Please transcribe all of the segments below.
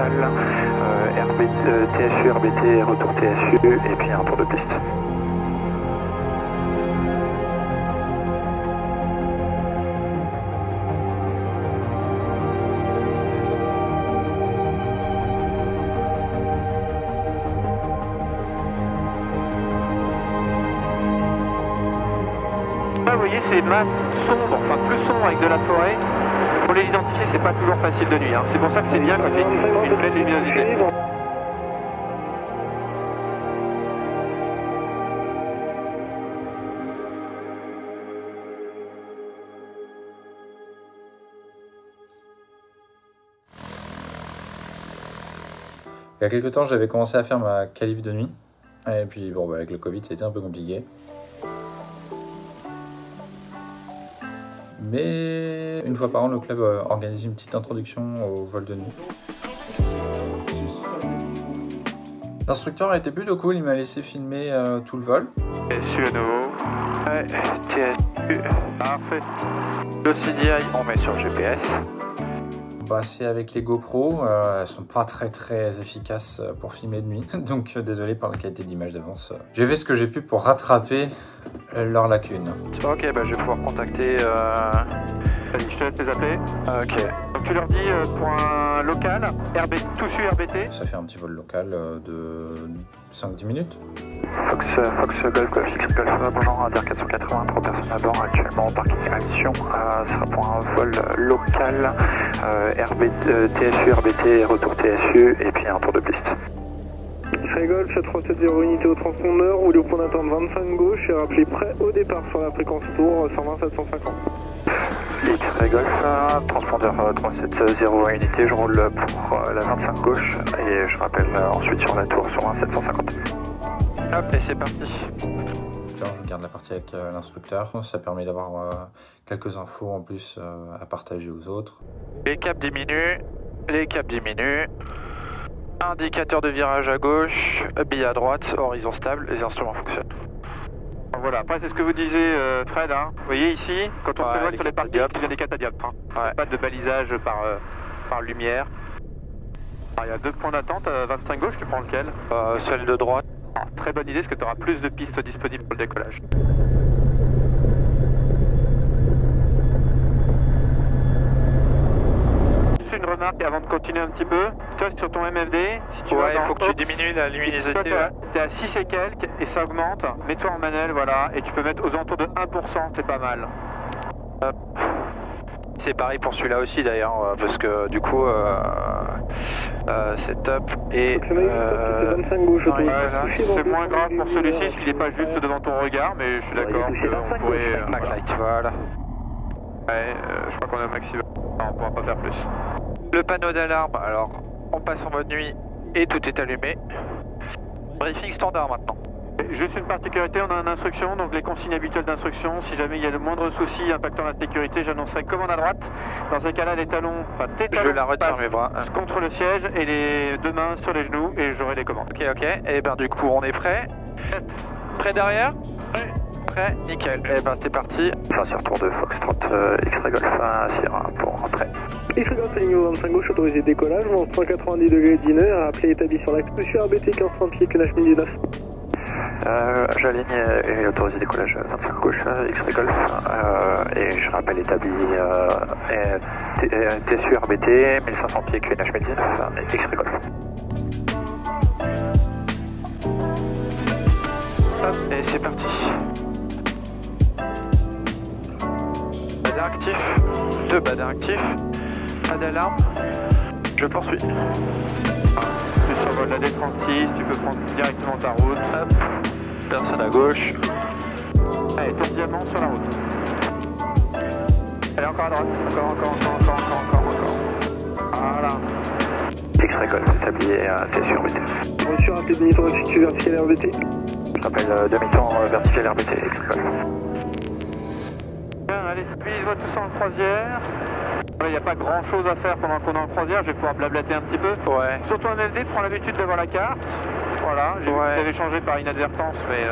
local, TSU, RBT, retour TSU, et puis un tour de piste. Vous voyez ces masses sombres, enfin plus sombres avec de la forêt, pour les identifier c'est pas toujours facile de nuit, hein. C'est pour ça que c'est bien quand il y a une pleine luminosité. Il y a quelques temps, j'avais commencé à faire ma qualif de nuit. Et puis, bon, avec le Covid, c'était un peu compliqué. Mais une fois par an, le club organise une petite introduction au vol de nuit. L'instructeur a été plutôt cool, il m'a laissé filmer tout le vol. TSU à nouveau. Ouais, TSU. Parfait. Le CDI, on met sur GPS. Bah, c'est avec les GoPro, elles sont pas très efficaces pour filmer de nuit, donc désolé pour la qualité d'image d'avance. J'ai fait ce que j'ai pu pour rattraper leurs lacunes. Ok, bah je vais pouvoir contacter... Vas-y, je te laisse les appeler. Ok. Donc tu leur dis pour un local, TSU RBT. Ça fait un petit vol local de 5-10 minutes. Fox Golf, X Golf, bonjour, Radar 480, 3 personnes à bord actuellement, parking à mission. Ce sera pour un vol local, TSU, RBT, retour TSU, et puis un tour de piste. X-Ray Golf 370 unité au transpondeur, roulez au point d'attente 25 gauche et rappelez prêt au départ sur la fréquence tour 120 750. X-Ray Golf, transpondeur 370 unité, je roule pour la 25 gauche et je rappelle ensuite sur la tour sur 1 750. Hop, et c'est parti. Je garde la partie avec l'instructeur, ça permet d'avoir quelques infos en plus à partager aux autres. Les caps diminuent, indicateur de virage à gauche, bille à droite, horizon stable, les instruments fonctionnent. Voilà, après c'est ce que vous disiez Fred, hein. Vous voyez ici, quand on s'éloigne sur les parkings, il y a des catadioptres, hein. Pas de balisage par lumière. Alors, il y a deux points d'attente, 25 gauche, tu prends lequel? Celle de droite. Très bonne idée, parce que tu auras plus de pistes disponibles pour le décollage. Juste une remarque avant de continuer un petit peu. Toi, sur ton MFD, si tu il faut que tu diminues la luminosité. Tu es à 6 et quelques et ça augmente. Mets-toi en manuel, voilà, et tu peux mettre aux alentours de 1%, c'est pas mal. Hop. C'est pareil pour celui-là aussi d'ailleurs, parce que du coup, c'est top. Et c'est moins grave pour celui-ci, parce qu'il n'est pas juste devant ton regard, mais je suis d'accord qu'on pourrait... Backlight, voilà. Ouais, je crois qu'on est au maximum, on ne pourra pas faire plus. Le panneau d'alarme, alors on passe en mode nuit et tout est allumé. Briefing standard maintenant. Juste une particularité, on a une instruction, donc les consignes habituelles d'instruction. Si jamais il y a le moindre souci impactant la sécurité, j'annoncerai commande à droite. Dans ce cas-là, les talons, enfin tes talons, je la retire mes bras contre le siège et les deux mains sur les genoux et j'aurai les commandes. Ok, et ben du coup on est prêt. Prêt derrière? Prêt, nickel. Et ben c'est parti. Enfin sur tour de Foxtrot, X-Ray Golf Sierra pour rentrer. X-Ray Golf niveau 25 gauche, autorisé décollage, vent 190 degrés dîner, rappelé établi sur l'axe. Monsieur RBT 1530 pieds, clé 19. J'aligne et autorisé décollage 25 gauche, X-Ray Golf, et je rappelle établi TSU RBT 1500 pieds QNH 1019, X-Ray Golf. Hop, et c'est parti. Badin actif, 2 badins actifs, pas d'alarme, je poursuis. Tu survoles la D36, tu peux prendre directement ta route. Hop. Personne à gauche. Allez, tour diamant sur la route. Allez, encore à droite. Encore. Voilà. X-Ray Golf établi TSU RBT. Reçu, rappelé demi-tour vertical RBT. Je rappelle demi-temps vertical RBT, X-Ray Golf. Bien, allez, stabilise-moi tous en croisière. Il n'y a pas grand chose à faire pendant qu'on est en croisière, je vais pouvoir blablater un petit peu. Ouais. Sur ton MFD, prends l'habitude d'avoir la carte. Voilà, j'ai vu que vous avez changé par inadvertance, mais...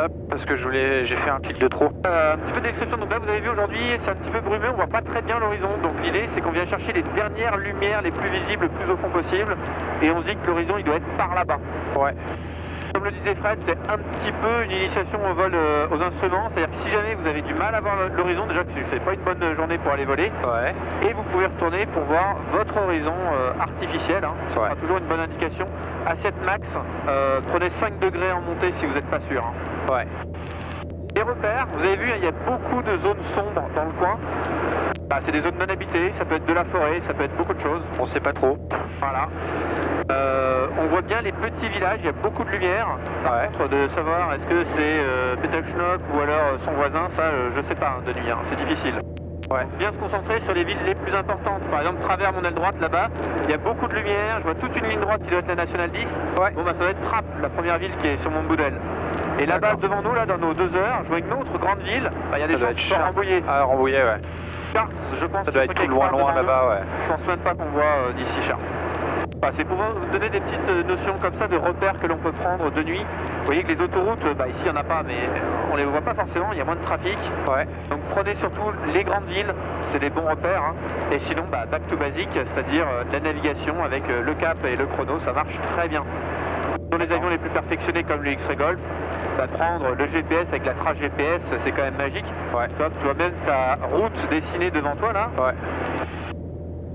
Hop, parce que j'ai fait un clic de trop. Un petit peu de description, donc là vous avez vu aujourd'hui, c'est un petit peu brumeux, on voit pas très bien l'horizon, donc l'idée c'est qu'on vient chercher les dernières lumières les plus visibles, le plus au fond possible, et on se dit que l'horizon il doit être par là-bas. Ouais. Comme le disait Fred, c'est un petit peu une initiation au vol aux instruments, c'est-à-dire que si jamais vous avez du mal à voir l'horizon, déjà que c'est pas une bonne journée pour aller voler, et vous pouvez retourner pour voir votre horizon artificiel, hein. Ça sera toujours une bonne indication. Assiette max, prenez 5 degrés en montée si vous n'êtes pas sûr. Hein. Ouais. Les repères, vous avez vu, il y a beaucoup de zones sombres dans le coin. Bah, c'est des zones non habitées, ça peut être de la forêt, ça peut être beaucoup de choses. On sait pas trop. Voilà. On voit bien les petits villages, il y a beaucoup de lumière. Par contre, de savoir est-ce que c'est Petelschnock ou alors son voisin, ça je sais pas de nuit, hein, c'est difficile. Ouais. Bien se concentrer sur les villes les plus importantes. Par exemple, travers mon aile droite là-bas, il y a beaucoup de lumière, je vois toute une ligne droite qui doit être la Nationale 10. Ouais. Bon bah ça doit être Trappes, la première ville qui est sur mon bout d'aile. Et là-bas devant nous, là dans nos 2 heures, je vois une autre grande ville, bah, il y a des gens qui sont à Rambouillet. Ah, Rambouillet, ouais. Chartres, je pense. Ça doit être tout loin là-bas, ouais. Je pense même pas qu'on voit d'ici Chartres. Enfin, c'est pour vous donner des petites notions comme ça de repères que l'on peut prendre de nuit. Vous voyez que les autoroutes, bah ici il n'y en a pas, mais on les voit pas forcément, il y a moins de trafic. Ouais. Donc prenez surtout les grandes villes, c'est des bons repères. Hein. Et sinon, bah, back to basic, c'est-à-dire la navigation avec le cap et le chrono, ça marche très bien. Dans les avions les plus perfectionnés comme le X-Ray Golf, bah, prendre le GPS avec la trace GPS, c'est quand même magique. Ouais. Top, tu vois même ta route dessinée devant toi là. Ouais.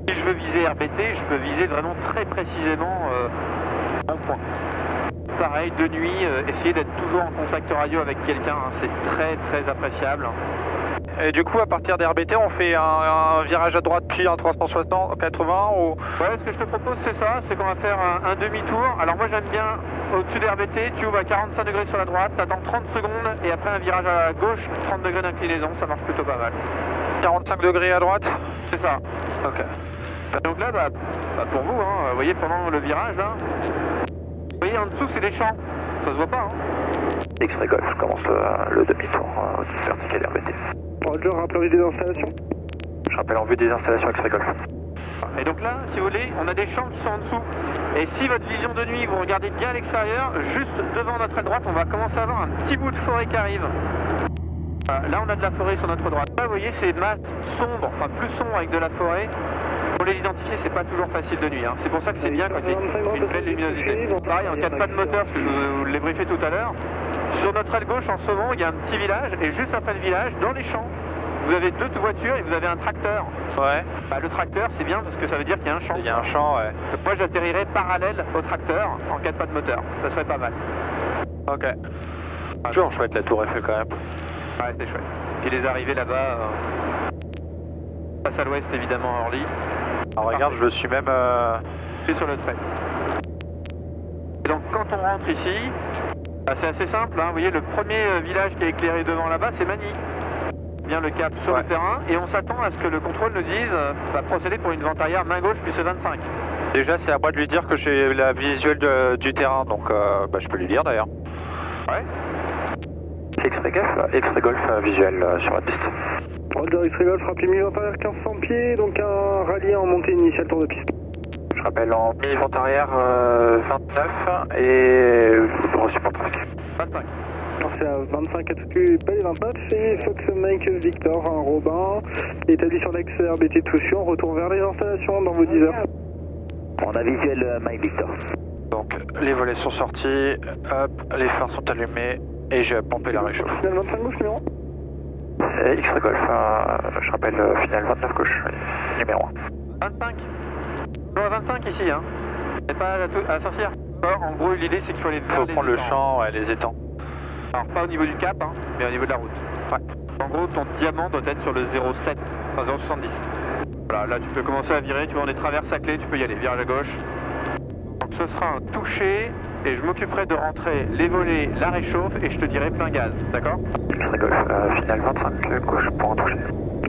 Si je veux viser RBT, je peux viser vraiment très précisément en point. Pareil, de nuit, essayez d'être toujours en contact radio avec quelqu'un, hein, c'est très appréciable. Et du coup, à partir d'RBT, on fait un virage à droite puis un 360, 80 ou... Ouais, ce que je te propose, c'est ça, c'est qu'on va faire un demi-tour. Alors moi, j'aime bien, au-dessus d'RBT, tu ouvres à 45 degrés sur la droite, t'attends 30 secondes, et après un virage à gauche, 30 degrés d'inclinaison, ça marche plutôt pas mal. 45 degrés à droite? C'est ça. Ok. Donc là, bah, pour vous, hein, vous voyez, pendant le virage, là, vous voyez, en dessous, c'est des champs. Ça se voit pas, hein. X-Ray Golf, je commence le demi-tour vertical RBT. Roger, rappel en vue des installations. Je rappelle en vue des installations X-Ray Golf. Et donc là, si vous voulez, on a des champs qui sont en dessous. Et si votre vision de nuit, vous regardez bien à l'extérieur, juste devant notre aile droite, on va commencer à avoir un petit bout de forêt qui arrive. Là, on a de la forêt sur notre droite. Là, vous voyez, ces masses sombres, enfin plus sombres avec de la forêt. Pour les identifier, c'est pas toujours facile de nuit. Hein. C'est pour ça que c'est bien quand il y a une belle luminosité. Pareil, en cas de pas de moteur, parce que je vous l'ai briefé tout à l'heure, sur notre aile gauche, en ce moment, il y a un petit village, et juste après le village, dans les champs, vous avez 2 voitures et vous avez un tracteur. Ouais. Bah, le tracteur, c'est bien parce que ça veut dire qu'il y a un champ. Il y a un champ, ouais. Donc moi, j'atterrirai parallèle au tracteur en cas de pas de moteur. Ça serait pas mal. Ok. Toujours chouette la tour Eiffel quand même. Ouais, c'est chouette. Et les arrivées là-bas, face à l'ouest évidemment à Orly. Alors regarde, je le suis même... C'est sur le trait. Et donc quand on rentre ici, bah, c'est assez simple, hein. Vous voyez le premier village qui est éclairé devant là-bas, c'est Magny. Bien le cap sur le terrain et on s'attend à ce que le contrôle nous dise procéder pour une vente arrière main gauche puis ce 25. Déjà c'est à moi de lui dire que j'ai la visuelle du terrain, donc bah, je peux lui dire d'ailleurs. Ouais. X-Ray Golf visuel sur la piste. Roger, X-Ray Golf, rappelez mi-vente arrière 1500 pieds, donc un rallye en montée initiale tour de piste. Je rappelle en mi-vente arrière 29 et reçu pour trafic. 25. Alors c'est à 25 à tout pas les 29, c'est Fox Mike Victor, un Robin, établi sur l'axe RBT Toution, retour vers les installations dans vos 10 heures. On a visuel Mike Victor. Donc les volets sont sortis, hop, les phares sont allumés et j'ai pompé la réchauffe. Final 25 gauche numéro 1. X-Ray Golf, je rappelle final 29 gauche, numéro 1. 25. On a 25 ici, hein. C'est pas à Saint-Cyr. En gros l'idée c'est qu'il faut aller vers faut prendre le champ, ouais, les étangs. Alors pas au niveau du cap, hein, mais au niveau de la route. Ouais. En gros, ton diamant doit être sur le 0,7, enfin 0,70. Voilà, là tu peux commencer à virer, tu vois on est traverse à clé, tu peux y aller, virage à gauche. Donc ce sera un toucher, et je m'occuperai de rentrer les volets, la réchauffe, et je te dirai plein gaz, d'accord? X-Ray Golf, final 25 gauche pour en toucher.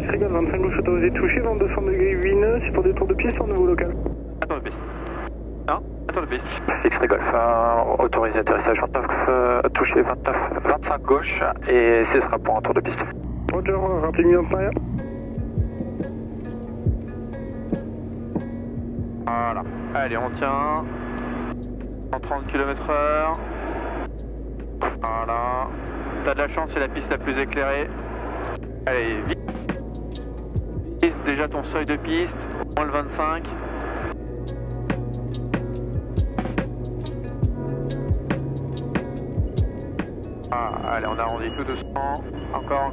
X-Ray Golf, 25 gauche autorisé touché, 2200 degrés 8 nœuds, c'est pour des tours de piste en nouveau local. Attends de piste. Hein? Attends de piste. X-Ray Golf, autorisé atterrissage 29, touché 25 gauche, et ce sera pour un tour de piste. Roger, rappelez mi-vente arrière. Voilà. Allez, on tient. 130 km/h. Voilà. T'as de la chance, c'est la piste la plus éclairée. Allez, vite. Déjà ton seuil de piste, au moins le 25. Ah, allez, on arrondit tout doucement. Encore.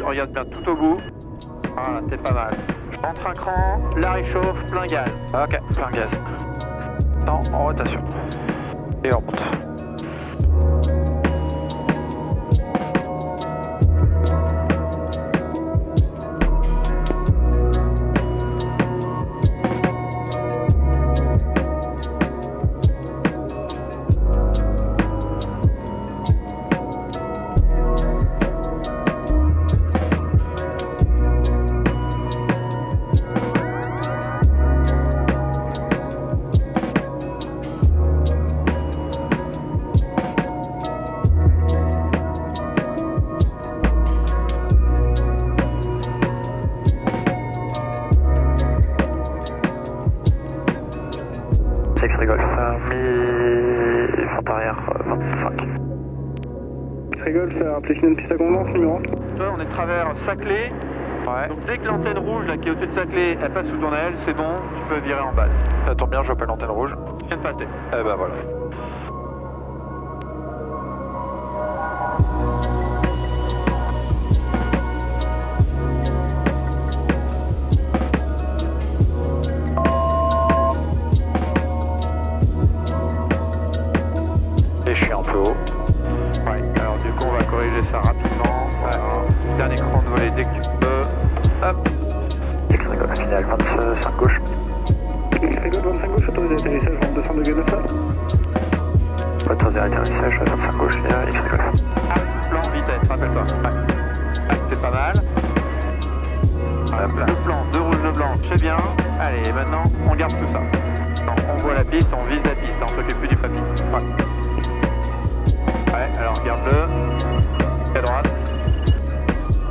Regarde bien tout au bout. Voilà, c'est pas mal. Entre un cran, la réchauffe, plein gaz. Ok, plein gaz. Non, en rotation. Et on remonte. Fente arrière 25. Golf, application une piste à convenance, numéro 1. Toi, on est de travers Saclay. Ouais. Donc dès que l'antenne rouge là, qui est au-dessus de Saclay, elle passe sous ton aile, c'est bon, tu peux virer en base. Ça tombe bien, je vois pas l'antenne rouge. Viens de passer. Eh ben voilà. Et je suis un peu haut. Ouais, alors du coup on va corriger ça rapidement. Voilà. Dernier cran de volée dès que tu peux. Hop. X-Rigole, final 25 gauche. X-Rigole 25 gauche, autorisé d'atterrissage, 200 degrés de sol. Autorisé d'atterrissage, 25 gauche, X-Rigole. Plan, vitesse, rappelle-toi. Ouais. C'est pas mal. Hop là. 2 plans, 2 rouges, 2 blancs, c'est bien. Allez, maintenant on garde tout ça. Non, on voit la piste, on vise la piste, on s'occupe plus du papier. Ouais. Ouais, alors regarde-le. À droite.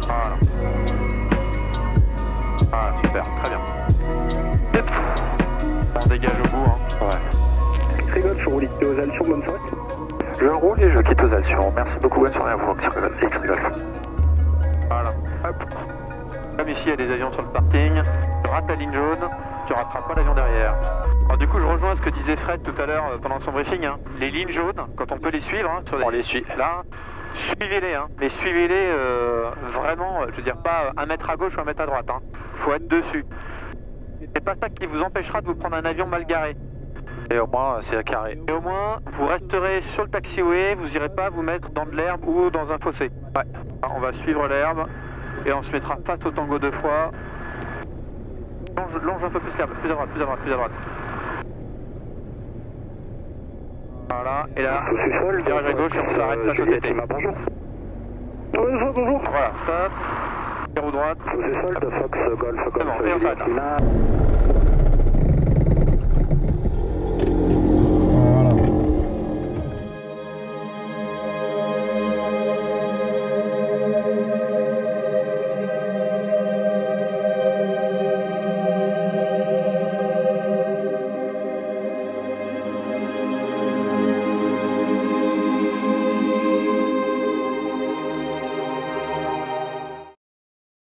Voilà. Voilà, super, très bien. On dégage au bout, hein. Ouais. X-Rigole, je roule ici aux Altions, bonne soirée. Je roule et je quitte aux Altions. Merci beaucoup, bonne soirée à vous, X-Rigole. Voilà. Hop. Comme ici, il y a des avions sur le parking. Tu rates la ligne jaune, tu rateras pas l'avion derrière. Alors du coup, je rejoins ce que disait Fred tout à l'heure pendant son briefing. Hein. Les lignes jaunes, quand on peut les suivre, hein, sur On les suit. là, suivez-les. Hein. Mais suivez-les vraiment, je veux dire, pas 1 mètre à gauche ou 1 mètre à droite. Hein. Faut être dessus. C'est pas ça qui vous empêchera de vous prendre un avion mal garé. Et au moins, c'est carré. Et au moins, vous resterez sur le taxiway, vous irez pas vous mettre dans de l'herbe ou dans un fossé. Ouais. Alors, on va suivre l'herbe et on se mettra face au tango 2 fois. Longe un peu plus l'herbe, plus à droite. Voilà, et là, virage à gauche et on s'arrête face au TT. Bonjour. Bonjour. Voilà, stop, roue droite. Sous sol de Fox Golf, C'est bon, et on s'arrête là.